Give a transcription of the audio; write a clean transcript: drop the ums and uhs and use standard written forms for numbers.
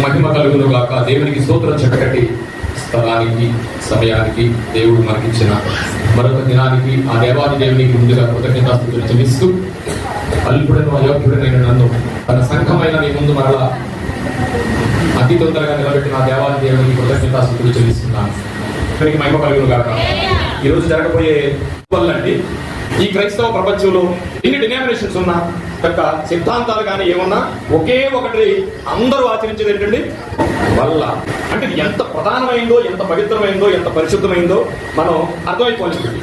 మహిమ కలుగును గాక. దేవునికి స్తోత్రం చెప్పకటి స్థలానికి సమయానికి దేవుడు మనకిచ్చిన మరొక దినానికి ఆ దేవాది దేవునికి ముందుగా కృతజ్ఞతాస్తుతులు చెల్లిస్తూ అల్పుడను అయోగ్యుడనైన నన్ను తన సంఘమైన నీ ముందు మరలా అతి తొందరగా నిలబెట్టిన ఆ దేవాది దేవునికి కృతజ్ఞతాస్తుతులు చెల్లిస్తున్నాను. ఇక్కడికి మహిమ కలుగును గాక. ఈరోజు జరగబోయే వల్లండి ఈ క్రైస్తవ ప్రపంచంలో ఎన్ని డినామినేషన్స్ ఉన్నా యొక్క సిద్ధాంతాలు కానీ ఏమన్నా ఒకే ఒకటి అందరూ ఆచరించేది ఏంటండి? వల్ల. అంటే ఎంత ప్రధానమైందో, ఎంత పవిత్రమైందో, ఎంత పరిశుద్ధమైందో మనం అర్థమైపోలేదు.